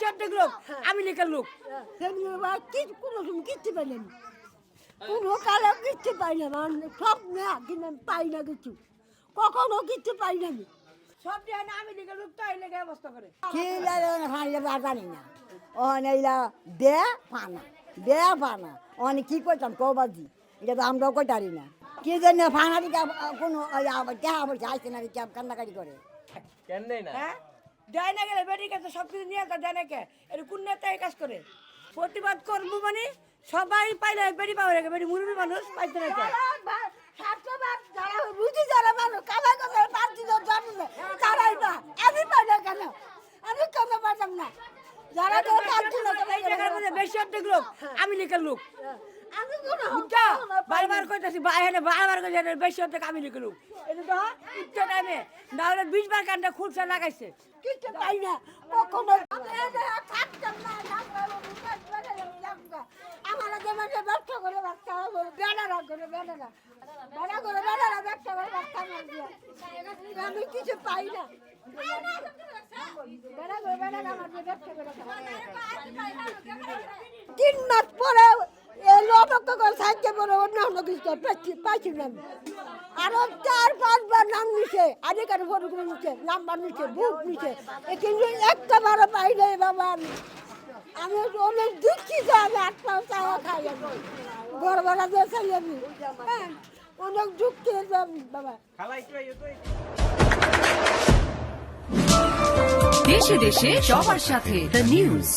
বেশি অর্ধেক লোক আমি লেখার লোক কিচ্ছু পাইলেন কোনো কালো কিচ্ছু পাই না সব না কিন্তু পাই না কিছু কখনো কিচ্ছু পাই না সব দিয়ে না আমি লেখার লোক তো এই লেগে অবস্থা করে কি জানি না অনেকলা দে ফানা অনেক কি করতাম কবাজি এটা তো আমরাও কইতারি না কি জন্য ফানা দিকে কোনো আসছে না কান্নাকাটি করে কেন দেয় না দেয় না গেলে বেটির কাছে সব কিছু নিয়ে দেয় না কে এটা কোন নেতা এই কাজ করে প্রতিবাদ করবো মানে সবাই পাইলে বেটি পাওয়া রেখে বেটি মুরব্বী মানুষ পাইতে না বুঝি যারা মানুষ কামাই করে পাচ্ছি তারাই না আমি পাই না কেন আমি কেন পাইতাম না যারা বেশি অর্ধেক লোক আমি লেখার লোক আমি বারবার কইতাছি বারবার কইতাছি বেশি অর্ধেক আমি লেখার লোক এটা তো উচ্চ টাইমে না হলে 20 বার কান্ডা খুলসা লাগাইছে কিছু পাই না কখনো থাকতাম না আমার যেমন ব্যবসা করে ব্যবসা বেড়ারা করে বেড়ারা ব্যবসা করে ব্যবসা আমি কিছু পাই না তিন মাস পরে অপেক্ষা করে সাহায্য করে অন্য কিছু পাইছি না আরো 4-5 বার নাম নিছে আধিকার ফটোগুলো নিচ্ছে নাম্বার নিচ্ছে বুক নিচ্ছে কিন্তু একটা বারো পাই নাই বাবা আমি অনেক দুঃখিত আমি 8 পাও চাওয়া খাই ঘর ভাড়া দিয়ে চাই আমি হ্যাঁ অনেক দুঃখিত বাবা দেশে দেশে সবার সাথে দ্য নিউজ।